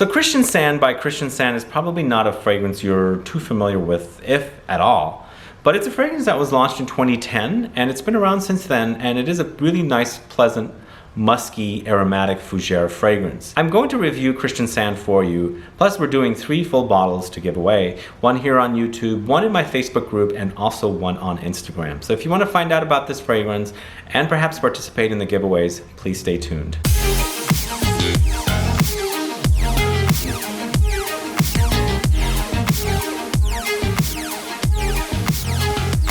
So Kristiansand by Kristiansand is probably not a fragrance you're too familiar with, if at all. But it's a fragrance that was launched in 2010, and it's been around since then, and it is a really nice, pleasant, musky, aromatic Fougere fragrance. I'm going to review Kristiansand for you, plus we're doing 3 full bottles to give away, one here on YouTube, one in my Facebook group, and also one on Instagram. So if you want to find out about this fragrance and perhaps participate in the giveaways, please stay tuned.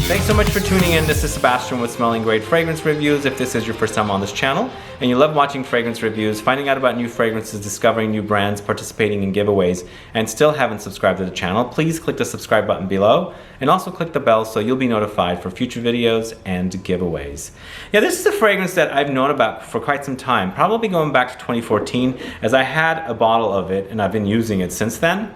Thanks so much for tuning in. This is Sebastian with Smelling Great Fragrance Reviews. If this is your first time on this channel and you love watching fragrance reviews, finding out about new fragrances, discovering new brands, participating in giveaways, and still haven't subscribed to the channel, please click the subscribe button below and also click the bell so you'll be notified for future videos and giveaways. Yeah, this is a fragrance that I've known about for quite some time, probably going back to 2014, as I had a bottle of it and I've been using it since then.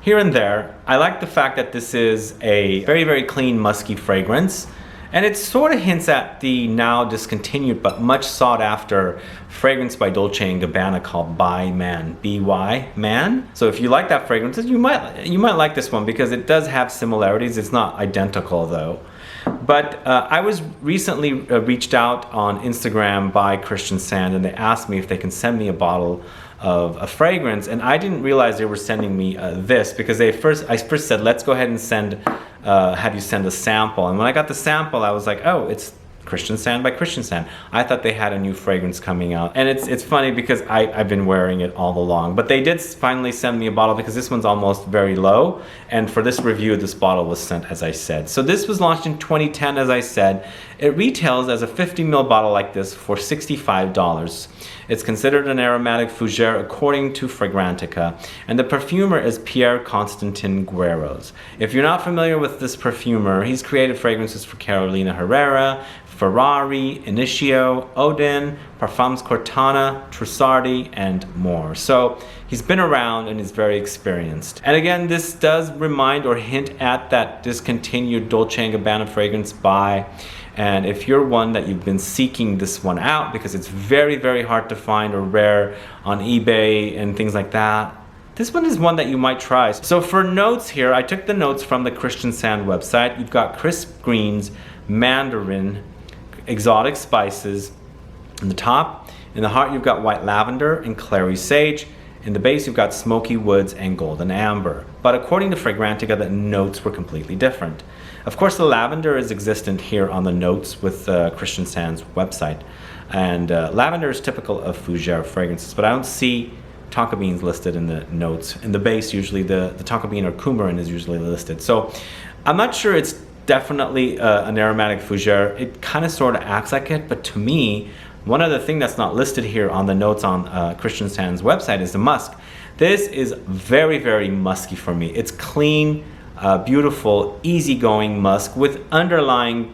Here and there, I like the fact that this is a very, very clean, musky fragrance. And it sort of hints at the now discontinued but much sought after fragrance by Dolce & Gabbana called By Man, B-Y, Man. So if you like that fragrance, you might like this one because it does have similarities. It's not identical though. But I was recently reached out on Instagram by Kristiansand, and they asked me if they can send me a bottle of a fragrance, and I didn't realize they were sending me this because I first said, let's go ahead and have you send a sample. And when I got the sample, I was like, oh, it's Kristiansand by Kristiansand. I thought they had a new fragrance coming out. And it's funny because I've been wearing it all along. But they did finally send me a bottle because this one's almost very low. And for this review, this bottle was sent, as I said. So this was launched in 2010, as I said. It retails as a 50 ml bottle like this for $65. It's considered an aromatic Fougere according to Fragrantica, and the perfumer is Pierre-Constantin Guéros. If you're not familiar with this perfumer, he's created fragrances for Carolina Herrera, Ferrari, Initio, Odin, Parfums Cortana, Trussardi, and more. So he's been around and is very experienced. And again, this does remind or hint at that discontinued Dolce & Gabbana fragrance by. And if you're one that you've been seeking this one out because it's very, very hard to find or rare on eBay and things like that, this one is one that you might try. So for notes here, I took the notes from the Kristiansand website. You've got crisp greens, mandarin, exotic spices. In the top, in the heart, you've got white lavender and clary sage. In the base, you've got smoky woods and golden amber. But according to Fragrantica, the notes were completely different. Of course, the lavender is existent here on the notes with Kristiansand's website. And lavender is typical of Fougere fragrances, but I don't see tonka beans listed in the notes. In the base, usually the tonka bean or coumarin is usually listed. So I'm not sure it's definitely an aromatic Fougere. It kind of sort of acts like it, but to me, one other thing that's not listed here on the notes on Kristiansand's website is the musk. This is very, very musky for me. It's clean, beautiful, easygoing musk with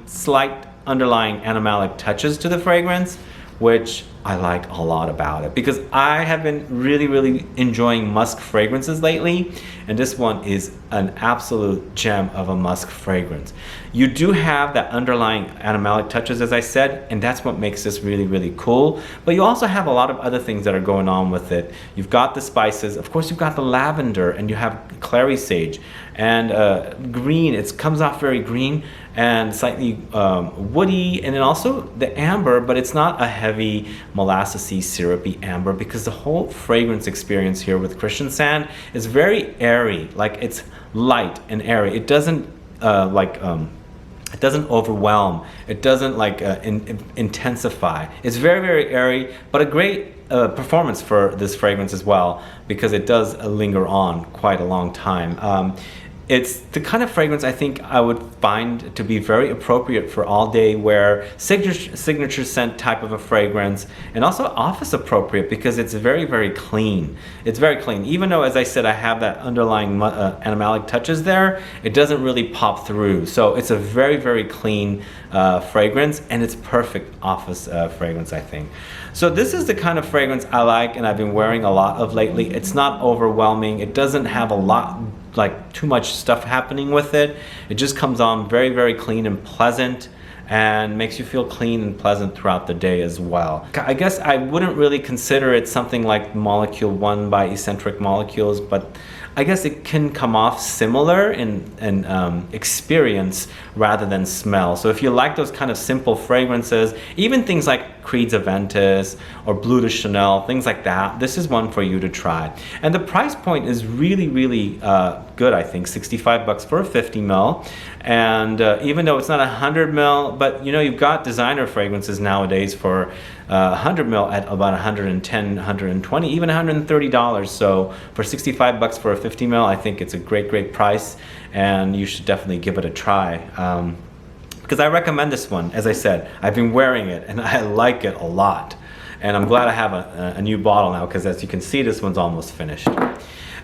slight underlying animalic touches to the fragrance, which I like a lot about it because I have been really, really enjoying musk fragrances lately, and this one is an absolute gem of a musk fragrance. You do have that underlying animalic touches, as I said, and that's what makes this really, really cool. But you also have a lot of other things that are going on with it. You've got the spices, of course you've got the lavender, and you have clary sage, and green. It comes off very green and slightly woody, and then also the amber, but it's not a heavy molassesy, syrupy amber because the whole fragrance experience here with Kristiansand is very airy. Like, it's light and airy. It doesn't it doesn't overwhelm. It doesn't intensify. It's very, very airy, but a great performance for this fragrance as well because it does linger on quite a long time. It's the kind of fragrance I think I would find to be very appropriate for all day wear, signature scent type of a fragrance, and also office appropriate because it's very, very clean. It's very clean. Even though, as I said, I have that underlying animalic touches there, it doesn't really pop through. So it's a very, very clean fragrance, and it's perfect office fragrance, I think. So this is the kind of fragrance I like and I've been wearing a lot of lately. It's not overwhelming. It doesn't have a lot, like too much stuff happening with it. It just comes on very, very clean and pleasant. and makes you feel clean and pleasant throughout the day as well. I guess I wouldn't really consider it something like Molecule 1 by Eccentric Molecules, but I guess it can come off similar in experience rather than smell. So if you like those kind of simple fragrances, even things like Creed's Aventus or Bleu de Chanel, things like that, this is one for you to try. And the price point is really, really good, I think. $65 for a 50 ml. And even though it's not 100 ml, but you know, you've got designer fragrances nowadays for 100 ml at about 110, 120, even $130. So for $65 for a 50 ml, I think it's a great, great price, and you should definitely give it a try. Because I recommend this one. As I said, I've been wearing it and I like it a lot. And I'm glad I have a new bottle now, because as you can see, this one's almost finished.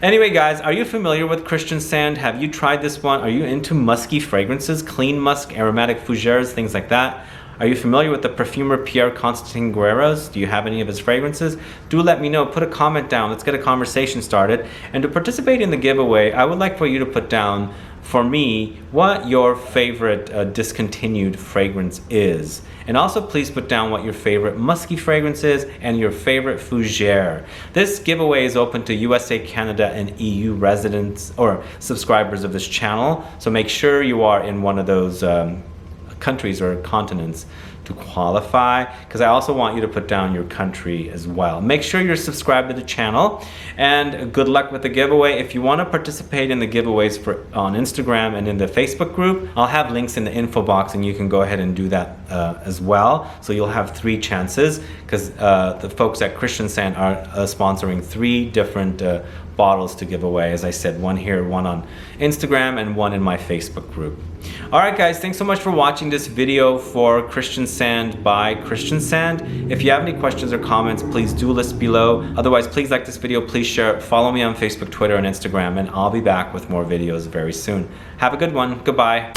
Anyway, guys, are you familiar with Kristiansand? Have you tried this one? Are you into musky fragrances, clean musk, aromatic fougères, things like that? Are you familiar with the perfumer Pierre-Constantin Guéros? Do you have any of his fragrances? Do let me know. Put a comment down. Let's get a conversation started. And to participate in the giveaway, I would like for you to put down, for me, what your favorite discontinued fragrance is. And also please put down what your favorite musky fragrance is and your favorite fougere. This giveaway is open to USA, Canada, and EU residents or subscribers of this channel. So make sure you are in one of those countries or continents to qualify, because I also want you to put down your country as well. Make sure you're subscribed to the channel, and good luck with the giveaway. If you want to participate in the giveaways on Instagram and in the Facebook group, I'll have links in the info box, and you can go ahead and do that as well. So you'll have 3 chances, because the folks at Kristiansand are sponsoring 3 different bottles to give away. As I said, one here, one on Instagram, and one in my Facebook group. Alright guys, thanks so much for watching this video for Kristiansand by Kristiansand. If you have any questions or comments, please do list below. Otherwise, please like this video, please share it, follow me on Facebook, Twitter, and Instagram, and I'll be back with more videos very soon. Have a good one. Goodbye.